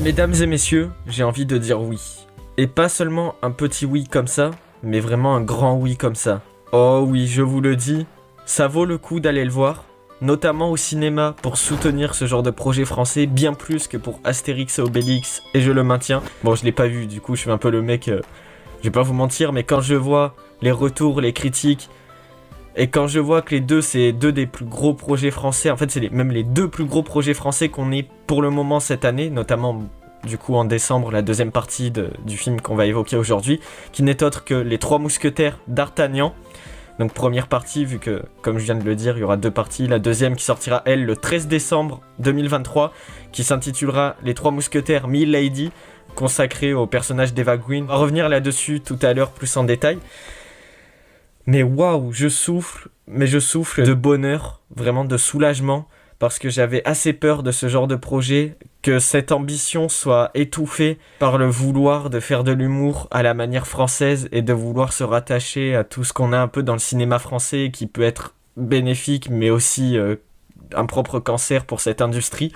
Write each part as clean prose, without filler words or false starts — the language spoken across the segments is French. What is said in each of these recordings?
Mesdames et messieurs, j'ai envie de dire oui. Et pas seulement un petit oui comme ça, mais vraiment un grand oui comme ça. Oh oui, je vous le dis, ça vaut le coup d'aller le voir, notamment au cinéma pour soutenir ce genre de projet français, bien plus que pour Astérix et Obélix, et je le maintiens. Bon, je l'ai pas vu, du coup je suis un peu le mec, je vais pas vous mentir, mais quand je vois les retours, les critiques, et quand je vois que les deux, c'est deux des plus gros projets français, en fait c'est même les deux plus gros projets français qu'on ait pour le moment cette année, notamment du coup en décembre, la deuxième partie du film qu'on va évoquer aujourd'hui, qui n'est autre que Les Trois Mousquetaires d'Artagnan. Donc première partie, vu que, comme je viens de le dire, il y aura deux parties. La deuxième qui sortira, elle, le 13 décembre 2023, qui s'intitulera Les Trois Mousquetaires Milady, consacrée au personnage d'Eva Green. On va revenir là-dessus tout à l'heure plus en détail. Mais waouh, je souffle de bonheur, vraiment de soulagement, parce que j'avais assez peur de ce genre de projet, que cette ambition soit étouffée par le vouloir de faire de l'humour à la manière française et de vouloir se rattacher à tout ce qu'on a un peu dans le cinéma français qui peut être bénéfique, mais aussi un propre cancer pour cette industrie.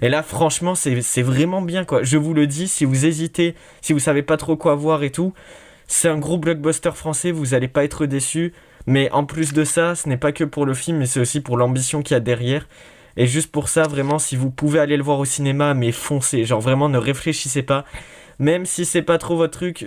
Et là, franchement, c'est vraiment bien, quoi. Je vous le dis, si vous hésitez, si vous savez pas trop quoi voir et tout, c'est un gros blockbuster français, vous allez pas être déçus. Mais en plus de ça, ce n'est pas que pour le film, mais c'est aussi pour l'ambition qu'il y a derrière. Et juste pour ça, vraiment, si vous pouvez aller le voir au cinéma, mais foncez. Genre vraiment, ne réfléchissez pas. Même si c'est pas trop votre truc,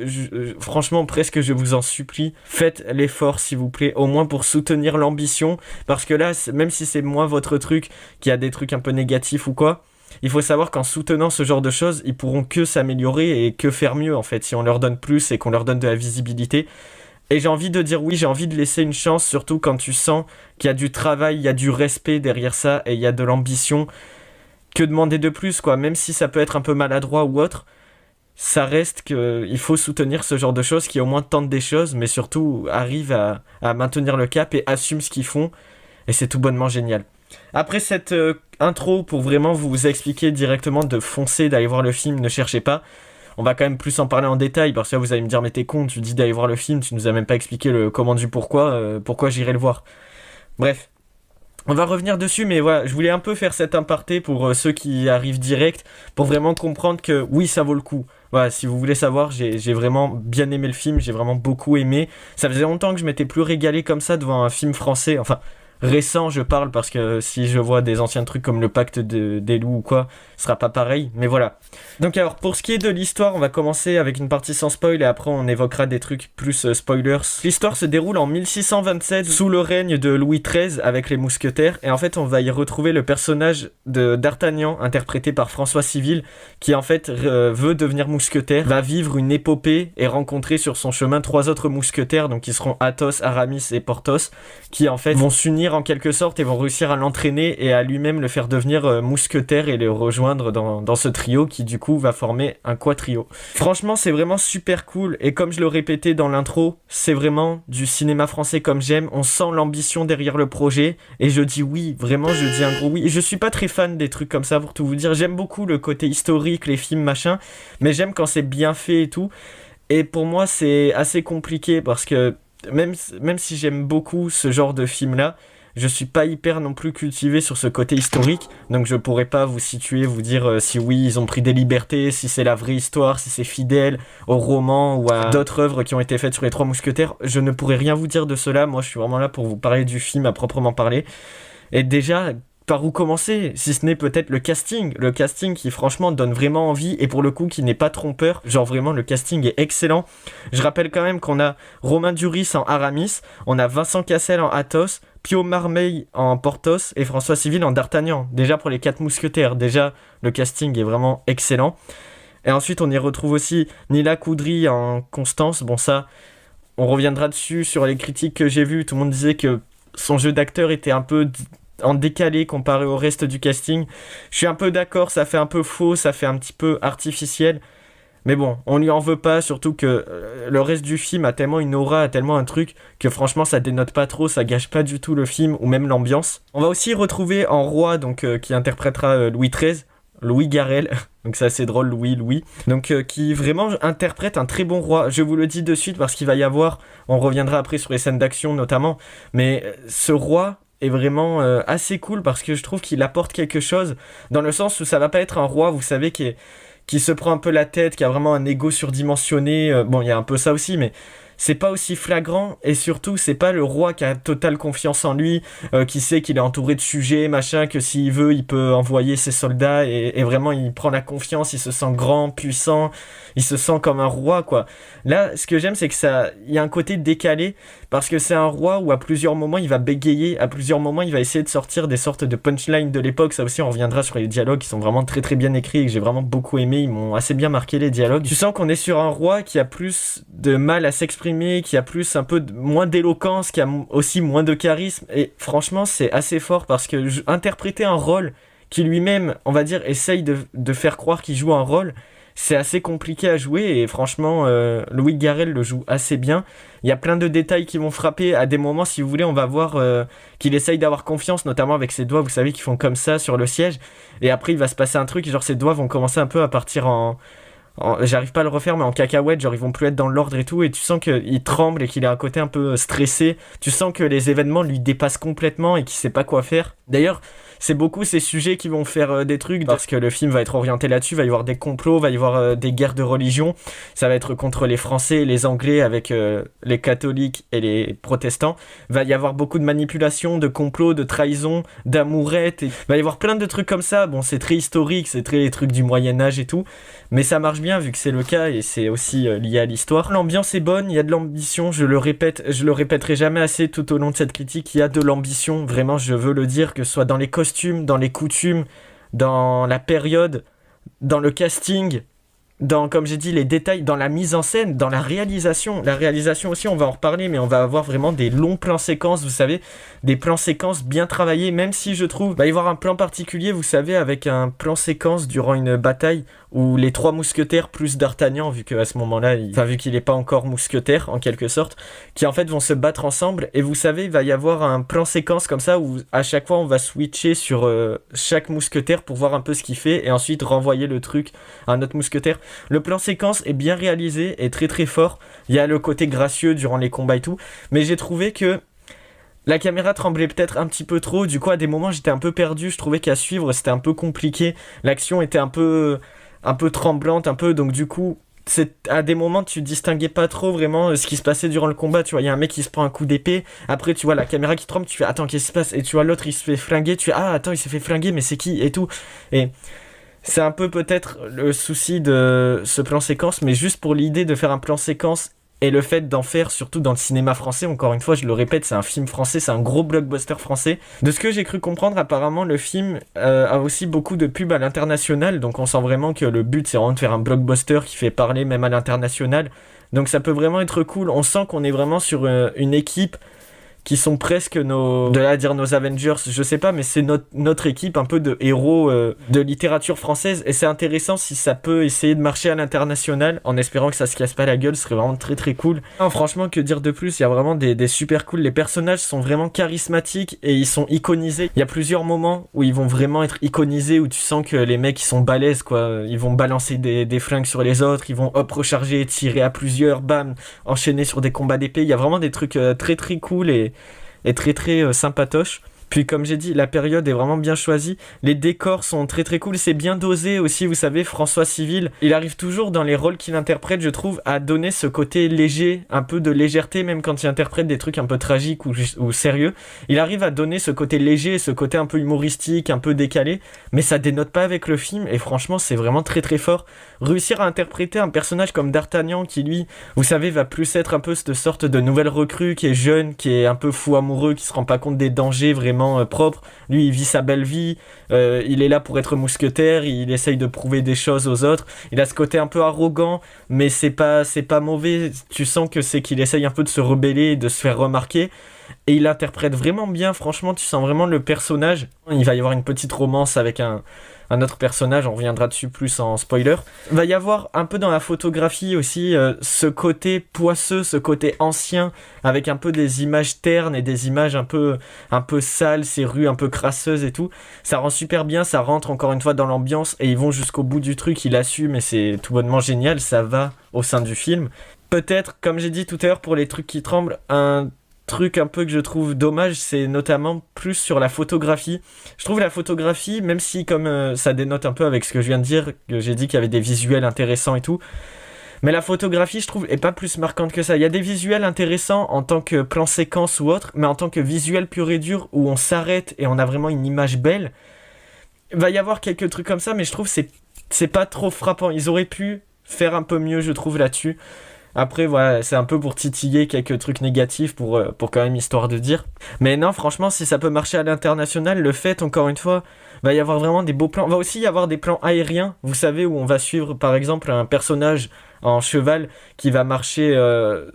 franchement, presque je vous en supplie, faites l'effort s'il vous plaît, au moins pour soutenir l'ambition. Parce que là, même si c'est moi votre truc, qui a des trucs un peu négatifs ou quoi, il faut savoir qu'en soutenant ce genre de choses, ils pourront que s'améliorer et que faire mieux en fait, si on leur donne plus et qu'on leur donne de la visibilité. Et j'ai envie de dire oui, j'ai envie de laisser une chance, surtout quand tu sens qu'il y a du travail, il y a du respect derrière ça et il y a de l'ambition. Que demander de plus, quoi, même si ça peut être un peu maladroit ou autre, ça reste qu'il faut soutenir ce genre de choses qui au moins tentent des choses, mais surtout arrivent à maintenir le cap et assument ce qu'ils font. Et c'est tout bonnement génial. Après cette intro, pour vraiment vous expliquer directement de foncer, d'aller voir le film, ne cherchez pas. On va quand même plus en parler en détail, parce que là vous allez me dire mais t'es con, tu dis d'aller voir le film, tu nous as même pas expliqué le comment du pourquoi j'irai le voir. Bref, on va revenir dessus, mais voilà, je voulais un peu faire cet aparté pour ceux qui arrivent direct, pour vraiment comprendre que oui, ça vaut le coup. Voilà, si vous voulez savoir, j'ai vraiment bien aimé le film, j'ai vraiment beaucoup aimé. Ça faisait longtemps que je m'étais plus régalé comme ça devant un film français, enfin récent je parle, parce que si je vois des anciens trucs comme le Pacte des loups ou quoi, ce sera pas pareil, mais voilà. Donc alors, pour ce qui est de l'histoire, on va commencer avec une partie sans spoil et après on évoquera des trucs plus spoilers. L'histoire se déroule en 1627 sous le règne de Louis XIII avec les mousquetaires, et en fait on va y retrouver le personnage d'Artagnan, interprété par François Civil, qui en fait veut devenir mousquetaire, va vivre une épopée et rencontrer sur son chemin 3 autres mousquetaires, donc qui seront Athos, Aramis et Porthos, qui en fait vont s'unir en quelque sorte et vont réussir à l'entraîner et à lui-même le faire devenir mousquetaire et le rejoindre dans ce trio qui du coup va former un quatrio. Franchement, c'est vraiment super cool et comme je le répétais dans l'intro, c'est vraiment du cinéma français comme j'aime. On sent l'ambition derrière le projet et je dis oui, vraiment je dis un gros oui. Et je suis pas très fan des trucs comme ça pour tout vous dire. J'aime beaucoup le côté historique, les films machin, mais j'aime quand c'est bien fait et tout. Et pour moi, c'est assez compliqué parce que même si j'aime beaucoup ce genre de film-là, je suis pas hyper non plus cultivé sur ce côté historique, donc je pourrais pas vous situer, vous dire si oui, ils ont pris des libertés, si c'est la vraie histoire, si c'est fidèle au roman ou à d'autres œuvres qui ont été faites sur les Trois Mousquetaires. Je ne pourrais rien vous dire de cela, moi je suis vraiment là pour vous parler du film à proprement parler. Et déjà, par où commencer, si ce n'est peut-être le casting qui franchement donne vraiment envie et pour le coup qui n'est pas trompeur, genre vraiment le casting est excellent. Je rappelle quand même qu'on a Romain Duris en Aramis, on a Vincent Cassel en Athos, Pio Marmaille en Porthos et François Civil en D'Artagnan. Déjà pour les 4 mousquetaires, déjà le casting est vraiment excellent. Et ensuite on y retrouve aussi Nila Coudry en Constance. Bon ça, on reviendra dessus sur les critiques que j'ai vues. Tout le monde disait que son jeu d'acteur était un peu en décalé comparé au reste du casting. Je suis un peu d'accord, ça fait un peu faux, ça fait un petit peu artificiel. Mais bon, on lui en veut pas, surtout que le reste du film a tellement une aura, a tellement un truc, que franchement ça dénote pas trop, ça gâche pas du tout le film, ou même l'ambiance. On va aussi retrouver en roi, donc qui interprétera Louis XIII, Louis Garrel, donc c'est assez drôle, Louis, donc qui vraiment interprète un très bon roi. Je vous le dis de suite parce qu'il va y avoir, on reviendra après sur les scènes d'action notamment, mais ce roi est vraiment assez cool parce que je trouve qu'il apporte quelque chose, dans le sens où ça va pas être un roi, vous savez, qui qui se prend un peu la tête, qui a vraiment un ego surdimensionné. Bon, il y a un peu ça aussi, mais c'est pas aussi flagrant, et surtout c'est pas le roi qui a totale confiance en lui, qui sait qu'il est entouré de sujets, machin, que s'il veut il peut envoyer ses soldats, et vraiment il prend la confiance, il se sent grand, puissant, il se sent comme un roi, quoi. Là, ce que j'aime, c'est que ça, il y a un côté décalé, parce que c'est un roi où à plusieurs moments il va bégayer, à plusieurs moments il va essayer de sortir des sortes de punchlines de l'époque. Ça aussi on reviendra sur les dialogues qui sont vraiment très très bien écrits et que j'ai vraiment beaucoup aimé, ils m'ont assez bien marqué les dialogues. Tu sens qu'on est sur un roi qui a plus de mal à s'exprimer, qui a plus un peu moins d'éloquence, qui a aussi moins de charisme, et franchement c'est assez fort parce que interpréter un rôle qui lui-même, on va dire, essaye de faire croire qu'il joue un rôle, c'est assez compliqué à jouer, et franchement Louis Garrel le joue assez bien. Il y a plein de détails qui vont frapper à des moments, si vous voulez, on va voir qu'il essaye d'avoir confiance, notamment avec ses doigts, vous savez, qui font comme ça sur le siège, et après il va se passer un truc, genre ses doigts vont commencer un peu à partir j'arrive pas à le refaire, mais en cacahuète, genre ils vont plus être dans l'ordre et tout, et tu sens qu'il tremble et qu'il a un côté un peu stressé, tu sens que les événements lui dépassent complètement et qu'il sait pas quoi faire. D'ailleurs, c'est beaucoup ces sujets qui vont faire des trucs, parce que le film va être orienté là-dessus, va y avoir des complots, va y avoir des guerres de religion, ça va être contre les Français et les Anglais avec les catholiques et les protestants, va y avoir beaucoup de manipulations, de complots, de trahisons, d'amourettes, va y avoir plein de trucs comme ça. Bon, c'est très historique, c'est très les trucs du Moyen-Âge et tout, mais ça marche bien vu que c'est le cas, et c'est aussi lié à l'histoire. L'ambiance est bonne, il y a de l'ambition, je le répète, je le répéterai jamais assez tout au long de cette critique, il y a de l'ambition, vraiment je veux le dire, que ce soit dans les costumes, dans les coutumes, dans la période, dans le casting, dans, comme j'ai dit, les détails, dans la mise en scène, dans la réalisation. La réalisation aussi, on va en reparler, mais on va avoir vraiment des longs plans séquences, vous savez, des plans séquences bien travaillés, même si je trouve, va y avoir un plan particulier, vous savez, avec un plan séquence durant une bataille, où les 3 mousquetaires plus D'Artagnan, vu qu'à ce moment-là, vu qu'il n'est pas encore mousquetaire, en quelque sorte, qui en fait vont se battre ensemble, et vous savez, il va y avoir un plan séquence comme ça, où à chaque fois on va switcher sur chaque mousquetaire pour voir un peu ce qu'il fait, et ensuite renvoyer le truc à un autre mousquetaire. Le plan séquence est bien réalisé, et très très fort, il y a le côté gracieux durant les combats et tout, mais j'ai trouvé que la caméra tremblait peut-être un petit peu trop, du coup à des moments j'étais un peu perdu, je trouvais qu'à suivre c'était un peu compliqué, l'action était un peu tremblante, un peu, donc du coup à des moments tu distinguais pas trop vraiment ce qui se passait durant le combat, tu vois, il y a un mec qui se prend un coup d'épée, après tu vois la caméra qui tremble, tu fais attends qu'est-ce qui se passe, et tu vois l'autre il se fait flinguer, tu fais ah attends il s'est fait flinguer mais c'est qui et tout, et c'est un peu peut-être le souci de ce plan séquence, mais juste pour l'idée de faire un plan séquence et le fait d'en faire, surtout dans le cinéma français, encore une fois je le répète, c'est un film français, c'est un gros blockbuster français. De ce que j'ai cru comprendre, apparemment le film a aussi beaucoup de pubs à l'international, donc on sent vraiment que le but c'est vraiment de faire un blockbuster qui fait parler même à l'international, donc ça peut vraiment être cool. On sent qu'on est vraiment sur une équipe qui sont presque nos Avengers, je sais pas, mais c'est notre équipe un peu de héros de littérature française, et c'est intéressant si ça peut essayer de marcher à l'international, en espérant que ça se casse pas la gueule, ce serait vraiment très très cool. Non, franchement, que dire de plus, il y a vraiment des super cool, les personnages sont vraiment charismatiques et ils sont iconisés. Il y a plusieurs moments où ils vont vraiment être iconisés, où tu sens que les mecs ils sont balèzes quoi, ils vont balancer des flingues sur les autres, ils vont hop recharger, tirer à plusieurs, bam, enchaîner sur des combats d'épée, il y a vraiment des trucs très très cool et très très sympatoche. Puis comme j'ai dit, la période est vraiment bien choisie, les décors sont très très cool, c'est bien dosé aussi, vous savez, François Civil, il arrive toujours dans les rôles qu'il interprète, je trouve, à donner ce côté léger, un peu de légèreté, même quand il interprète des trucs un peu tragiques ou sérieux, il arrive à donner ce côté léger, ce côté un peu humoristique, un peu décalé, mais ça dénote pas avec le film, et franchement c'est vraiment très très fort. Réussir à interpréter un personnage comme D'Artagnan qui lui, vous savez, va plus être un peu cette sorte de nouvelle recrue qui est jeune, qui est un peu fou amoureux, qui se rend pas compte des dangers vraiment propre. Lui il vit sa belle vie, il est là pour être mousquetaire, il essaye de prouver des choses aux autres, il a ce côté un peu arrogant, mais c'est pas mauvais, tu sens que c'est qu'il essaye un peu de se rebeller et de se faire remarquer, et il interprète vraiment bien, franchement tu sens vraiment le personnage. Il va y avoir une petite romance avec un autre personnage, on reviendra dessus plus en spoiler. Il va y avoir un peu dans la photographie aussi ce côté poisseux, ce côté ancien, avec un peu des images ternes et des images un peu sales, ces rues un peu crasseuses et tout. Ça rend super bien, ça rentre encore une fois dans l'ambiance, et ils vont jusqu'au bout du truc, ils l'assument, et c'est tout bonnement génial, ça va au sein du film. Peut-être, comme j'ai dit tout à l'heure, pour les trucs qui tremblent, un truc un peu que je trouve dommage, c'est notamment plus sur la photographie. Je trouve la photographie, même si comme ça dénote un peu avec ce que je viens de dire, que j'ai dit qu'il y avait des visuels intéressants et tout, mais la photographie, je trouve, est pas plus marquante que ça. Il y a des visuels intéressants en tant que plan séquence ou autre, mais en tant que visuel pur et dur, où on s'arrête et on a vraiment une image belle, il va y avoir quelques trucs comme ça, mais je trouve que c'est pas trop frappant. Ils auraient pu faire un peu mieux, je trouve, là-dessus. Après, voilà, c'est un peu pour titiller quelques trucs négatifs pour quand même histoire de dire. Mais non, franchement, si ça peut marcher à l'international, le fait, encore une fois, va y avoir vraiment des beaux plans. Va aussi y avoir des plans aériens, vous savez, où on va suivre, par exemple, un personnage en cheval qui va marcher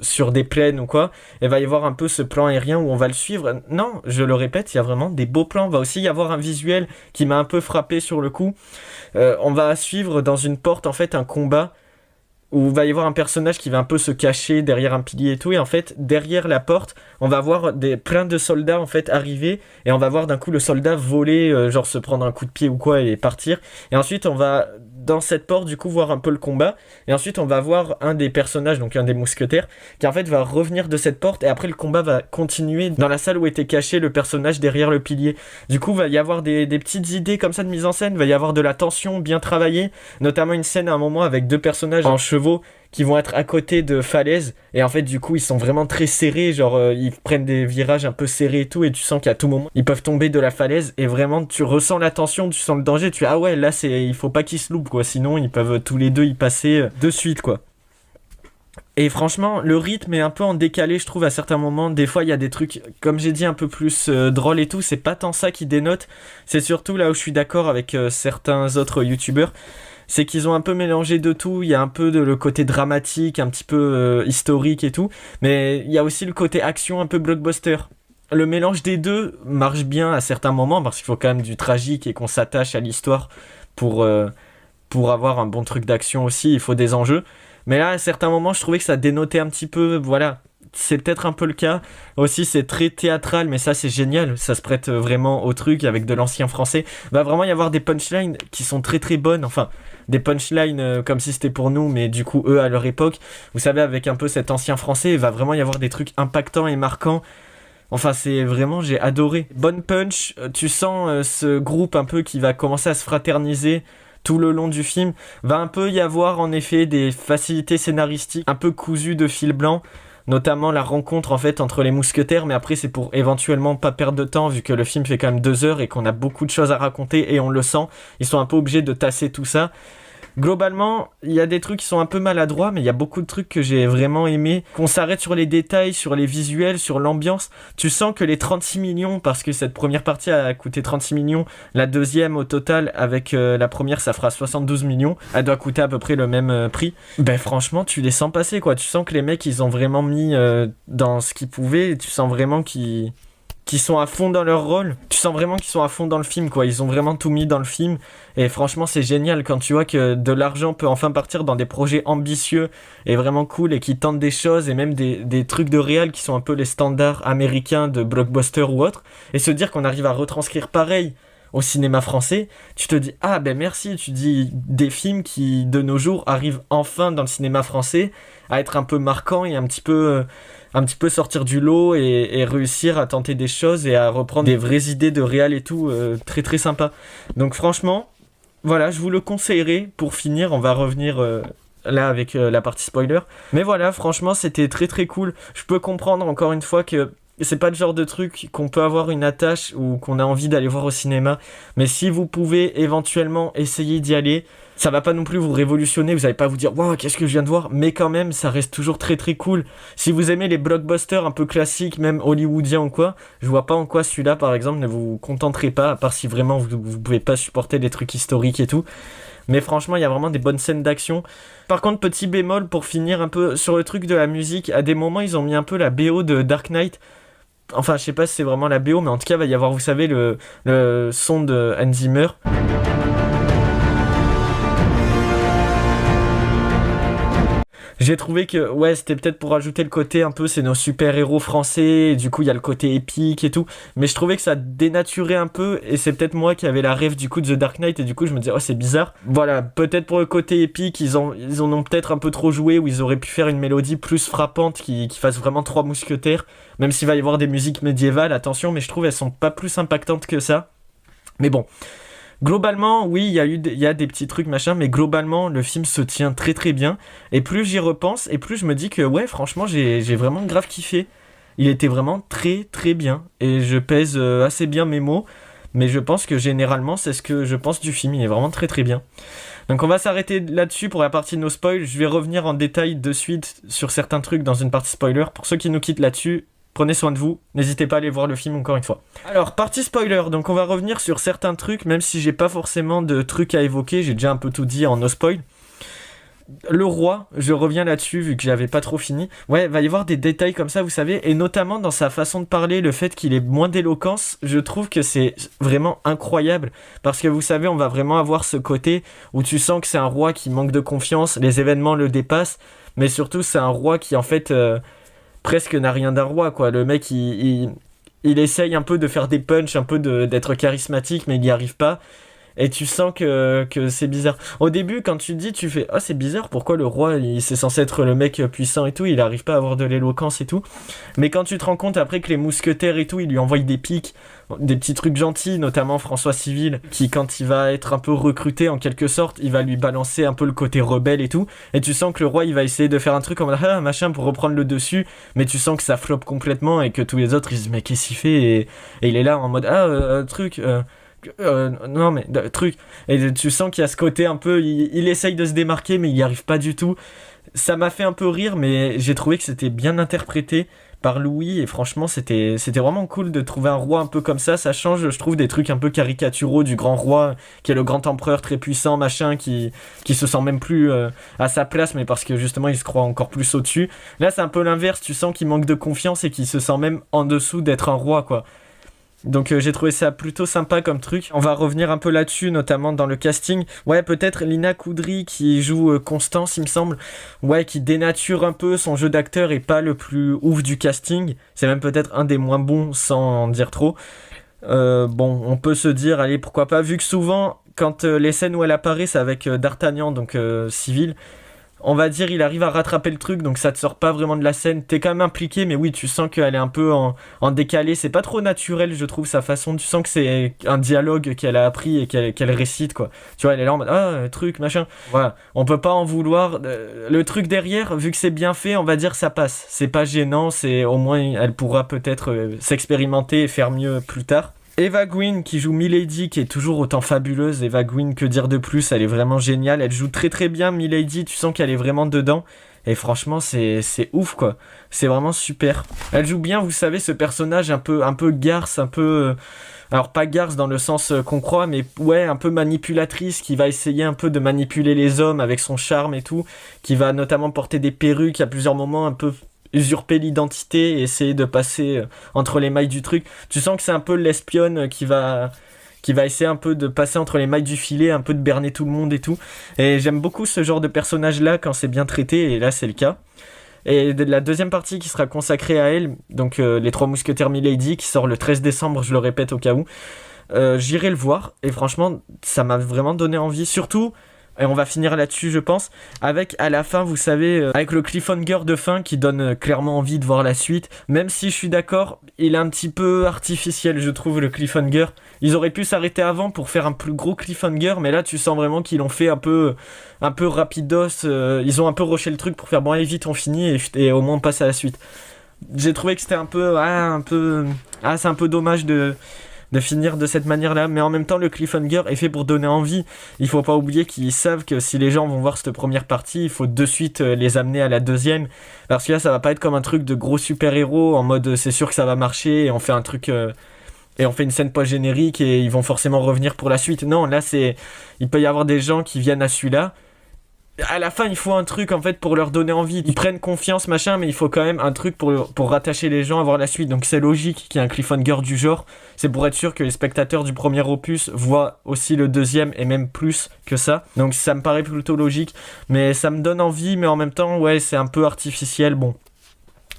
sur des plaines ou quoi. Et va y avoir un peu ce plan aérien où on va le suivre. Non, je le répète, il y a vraiment des beaux plans. Va aussi y avoir un visuel qui m'a un peu frappé sur le coup. On va suivre dans une porte, en fait, un combat où il va y avoir un personnage qui va un peu se cacher derrière un pilier et tout, et en fait, derrière la porte, on va voir plein de soldats, en fait, arriver, et on va voir d'un coup le soldat voler, genre se prendre un coup de pied ou quoi, et partir, et ensuite, on va, dans cette porte, du coup, voir un peu le combat, et ensuite, on va voir un des personnages, donc un des mousquetaires, qui en fait va revenir de cette porte, et après, le combat va continuer dans la salle où était caché le personnage derrière le pilier. Du coup, il va y avoir des petites idées comme ça de mise en scène, il va y avoir de la tension bien travaillée, notamment une scène à un moment avec deux personnages en chevaux qui vont être à côté de falaises, et en fait du coup ils sont vraiment très serrés, genre ils prennent des virages un peu serrés et tout, et tu sens qu'à tout moment ils peuvent tomber de la falaise, et vraiment tu ressens la tension, tu sens le danger, tu ah ouais là il faut pas qu'ils se loupent quoi, sinon ils peuvent tous les deux y passer de suite quoi. Et franchement, le rythme est un peu en décalé, je trouve, à certains moments. Des fois, il y a des trucs, comme j'ai dit, un peu plus drôles et tout. C'est pas tant ça qui dénote. C'est surtout là où je suis d'accord avec certains autres youtubeurs. C'est qu'ils ont un peu mélangé de tout. Il y a un peu de le côté dramatique, un petit peu historique et tout. Mais il y a aussi le côté action, un peu blockbuster. Le mélange des deux marche bien à certains moments, parce qu'il faut quand même du tragique et qu'on s'attache à l'histoire pour avoir un bon truc d'action aussi. Il faut des enjeux. Mais là, à certains moments, je trouvais que ça dénotait un petit peu, voilà, c'est peut-être un peu le cas. Aussi, c'est très théâtral, mais ça, c'est génial. Ça se prête vraiment au truc avec de l'ancien français. Va vraiment y avoir des punchlines qui sont très très bonnes. Enfin, des punchlines comme si c'était pour nous, mais du coup, eux, à leur époque, vous savez, avec un peu cet ancien français, il va vraiment y avoir des trucs impactants et marquants. Enfin, c'est vraiment, j'ai adoré. Bonne punch, tu sens ce groupe un peu qui va commencer à se fraterniser tout le long du film. Va un peu y avoir en effet des facilités scénaristiques un peu cousues de fil blanc, notamment la rencontre en fait entre les mousquetaires, mais après c'est pour éventuellement pas perdre de temps vu que le film fait quand même 2 heures et qu'on a beaucoup de choses à raconter et on le sent. Ils sont un peu obligés de tasser tout ça. Globalement, il y a des trucs qui sont un peu maladroits, mais il y a beaucoup de trucs que j'ai vraiment aimé. Qu'on s'arrête sur les détails, sur les visuels, sur l'ambiance. Tu sens que les 36 millions, parce que cette première partie a coûté 36 millions, la deuxième au total, avec la première, ça fera 72 millions. Elle doit coûter à peu près le même prix. Ben franchement, tu les sens passer, quoi. Tu sens que les mecs, ils ont vraiment mis dans ce qu'ils pouvaient, et tu sens vraiment qu'ils sont à fond dans leur rôle. Tu sens vraiment qu'ils sont à fond dans le film, quoi. Ils ont vraiment tout mis dans le film. Et franchement, c'est génial quand tu vois que de l'argent peut enfin partir dans des projets ambitieux et vraiment cool et qui tentent des choses et même des trucs de réal qui sont un peu les standards américains de blockbuster ou autre. Et se dire qu'on arrive à retranscrire pareil au cinéma français, tu te dis ah ben merci, tu dis des films qui de nos jours arrivent enfin dans le cinéma français à être un peu marquants et un petit peu sortir du lot et réussir à tenter des choses et à reprendre des vraies idées de réal et tout, très très sympa. Donc franchement, voilà, je vous le conseillerais. Pour finir, on va revenir là avec la partie spoiler. Mais voilà, franchement, c'était très très cool. Je peux comprendre encore une fois que c'est pas le genre de truc qu'on peut avoir une attache ou qu'on a envie d'aller voir au cinéma. Mais si vous pouvez éventuellement essayer d'y aller, ça va pas non plus vous révolutionner, vous allez pas vous dire waouh, qu'est-ce que je viens de voir, mais quand même ça reste toujours très très cool. Si vous aimez les blockbusters un peu classiques, même hollywoodiens ou quoi, je vois pas en quoi celui-là par exemple ne vous contenterait pas, à part si vraiment vous pouvez pas supporter des trucs historiques et tout. Mais franchement, il y a vraiment des bonnes scènes d'action. Par contre, petit bémol pour finir un peu sur le truc de la musique, à des moments ils ont mis un peu la BO de Dark Knight. Enfin, je sais pas si c'est vraiment la BO, mais en tout cas, il va y avoir, vous savez, le son de Hans Zimmer. J'ai trouvé que, ouais, c'était peut-être pour rajouter le côté un peu, c'est nos super-héros français, et du coup, il y a le côté épique et tout. Mais je trouvais que ça dénaturait un peu, et c'est peut-être moi qui avais la rêve du coup de The Dark Knight, et du coup, je me disais, oh, c'est bizarre. Voilà, peut-être pour le côté épique, ils en ont peut-être un peu trop joué, où ils auraient pu faire une mélodie plus frappante, qui fasse vraiment trois mousquetaires. Même s'il va y avoir des musiques médiévales, attention, mais je trouve elles sont pas plus impactantes que ça. Mais bon. Globalement, oui, il y a des petits trucs machin, mais globalement, le film se tient très très bien. Et plus j'y repense, et plus je me dis que ouais, franchement, j'ai vraiment grave kiffé. Il était vraiment très très bien. Et je pèse assez bien mes mots, mais je pense que généralement, c'est ce que je pense du film. Il est vraiment très très bien. Donc on va s'arrêter là-dessus pour la partie no spoil. Je vais revenir en détail de suite sur certains trucs dans une partie spoiler. Pour ceux qui nous quittent là-dessus, prenez soin de vous, n'hésitez pas à aller voir le film encore une fois. Alors, partie spoiler, donc on va revenir sur certains trucs, même si j'ai pas forcément de trucs à évoquer, j'ai déjà un peu tout dit en no spoil. Le roi, je reviens là-dessus vu que j'avais pas trop fini. Ouais, va y avoir des détails comme ça, vous savez, et notamment dans sa façon de parler, le fait qu'il ait moins d'éloquence, je trouve que c'est vraiment incroyable. Parce que vous savez, on va vraiment avoir ce côté où tu sens que c'est un roi qui manque de confiance, les événements le dépassent, mais surtout c'est un roi qui en fait... presque n'a rien d'un roi, quoi. Le mec, il essaye un peu de faire des punchs, un peu d'être charismatique, mais il n'y arrive pas. Et tu sens que c'est bizarre. Au début, quand tu te dis, tu fais « Oh, c'est bizarre, pourquoi le roi, c'est censé être le mec puissant et tout, il arrive pas à avoir de l'éloquence et tout. » Mais quand tu te rends compte après que les mousquetaires et tout, ils lui envoient des pics, des petits trucs gentils, notamment François Civil, qui quand il va être un peu recruté en quelque sorte, il va lui balancer un peu le côté rebelle et tout. Et tu sens que le roi, il va essayer de faire un truc comme « Ah, machin » pour reprendre le dessus, mais tu sens que ça floppe complètement et que tous les autres, ils se disent « Mais qu'est-ce qu'il fait ?» et il est là en mode « Ah, truc... non mais truc », et tu sens qu'il y a ce côté un peu il essaye de se démarquer mais il n'y arrive pas du tout. Ça m'a fait un peu rire, mais j'ai trouvé que c'était bien interprété par Louis, et franchement c'était vraiment cool de trouver un roi un peu comme ça change, je trouve, des trucs un peu caricaturaux du grand roi qui est le grand empereur très puissant machin, qui se sent même plus à sa place, mais parce que justement il se croit encore plus au-dessus. Là c'est un peu l'inverse, tu sens qu'il manque de confiance et qu'il se sent même en dessous d'être un roi, quoi. Donc j'ai trouvé ça plutôt sympa comme truc. On va revenir un peu là-dessus, notamment dans le casting. Ouais, peut-être Lina Koudry qui joue Constance, il me semble. Ouais, qui dénature un peu son jeu d'acteur et pas le plus ouf du casting. C'est même peut-être un des moins bons sans en dire trop. Bon, on peut se dire, allez, pourquoi pas. Vu que souvent, quand les scènes où elle apparaît, c'est avec D'Artagnan, donc Civil... On va dire, il arrive à rattraper le truc, donc ça te sort pas vraiment de la scène. T'es quand même impliqué, mais oui, tu sens qu'elle est un peu en décalé. C'est pas trop naturel, je trouve, sa façon. Tu sens que c'est un dialogue qu'elle a appris et qu'elle récite, quoi. Tu vois, elle est là en mode, ah, truc, machin. Voilà, on peut pas en vouloir. Le truc derrière, vu que c'est bien fait, on va dire ça passe. C'est pas gênant, c'est au moins, elle pourra peut-être s'expérimenter et faire mieux plus tard. Eva Green qui joue Milady, qui est toujours autant fabuleuse. Eva Green, que dire de plus, elle est vraiment géniale, elle joue très très bien Milady, tu sens qu'elle est vraiment dedans, et franchement c'est ouf, quoi. C'est vraiment super. Elle joue bien, vous savez, ce personnage un peu garce, un peu... alors pas garce dans le sens qu'on croit, mais ouais, un peu manipulatrice, qui va essayer un peu de manipuler les hommes avec son charme et tout, qui va notamment porter des perruques à plusieurs moments, un peu... usurper l'identité et essayer de passer entre les mailles du truc. Tu sens que c'est un peu l'espionne qui va essayer un peu de passer entre les mailles du filet, un peu de berner tout le monde et tout. Et j'aime beaucoup ce genre de personnage-là quand c'est bien traité, et là c'est le cas. Et la deuxième partie qui sera consacrée à elle, donc les Trois Mousquetaires Milady, qui sort le 13 décembre, je le répète au cas où, j'irai le voir, et franchement, ça m'a vraiment donné envie, surtout... Et on va finir là-dessus, je pense, avec à la fin, vous savez, avec le cliffhanger de fin qui donne clairement envie de voir la suite. Même si je suis d'accord, il est un petit peu artificiel, je trouve, le cliffhanger. Ils auraient pu s'arrêter avant pour faire un plus gros cliffhanger, mais là, tu sens vraiment qu'ils l'ont fait un peu rapidos. Ils ont un peu rushé le truc pour faire bon, allez vite, on finit et au moins on passe à la suite. J'ai trouvé que c'était c'est un peu dommage de finir de cette manière-là, mais en même temps le cliffhanger est fait pour donner envie. Il faut pas oublier qu'ils savent que si les gens vont voir cette première partie, il faut de suite les amener à la deuxième, parce que là ça va pas être comme un truc de gros super-héros en mode c'est sûr que ça va marcher et on fait un truc et on fait une scène post-générique et ils vont forcément revenir pour la suite. Non, là il peut y avoir des gens qui viennent à celui-là à la fin, il faut un truc en fait pour leur donner envie. Ils prennent confiance, machin, mais il faut quand même un truc pour rattacher les gens à voir la suite. Donc c'est logique qu'il y ait un cliffhanger du genre. C'est pour être sûr que les spectateurs du premier opus voient aussi le deuxième et même plus que ça. Donc ça me paraît plutôt logique. Mais ça me donne envie, mais en même temps, ouais, c'est un peu artificiel. Bon.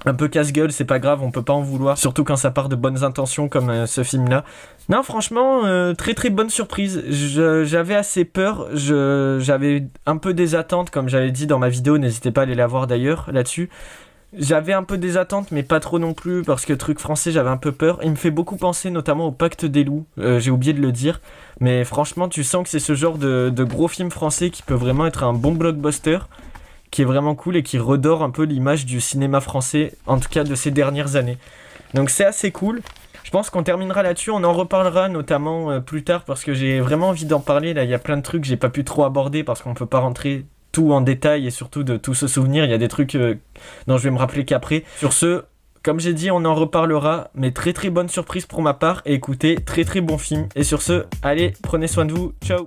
Un peu casse-gueule, c'est pas grave, on peut pas en vouloir, surtout quand ça part de bonnes intentions comme ce film-là. Non, franchement, très très bonne surprise. J'avais assez peur, j'avais un peu des attentes, comme j'avais dit dans ma vidéo, n'hésitez pas à aller la voir d'ailleurs là-dessus. J'avais un peu des attentes, mais pas trop non plus, parce que truc français, j'avais un peu peur. Il me fait beaucoup penser notamment au Pacte des loups, j'ai oublié de le dire. Mais franchement, tu sens que c'est ce genre de gros film français qui peut vraiment être un bon blockbuster, qui est vraiment cool et qui redore un peu l'image du cinéma français, en tout cas de ces dernières années. Donc c'est assez cool. Je pense qu'on terminera là-dessus, on en reparlera notamment plus tard parce que j'ai vraiment envie d'en parler. Là, il y a plein de trucs que j'ai pas pu trop aborder parce qu'on peut pas rentrer tout en détail et surtout de tout se souvenir. Il y a des trucs dont je vais me rappeler qu'après. Sur ce, comme j'ai dit, on en reparlera, mais très très bonne surprise pour ma part. Et écoutez, très très bon film. Et sur ce, allez, prenez soin de vous. Ciao.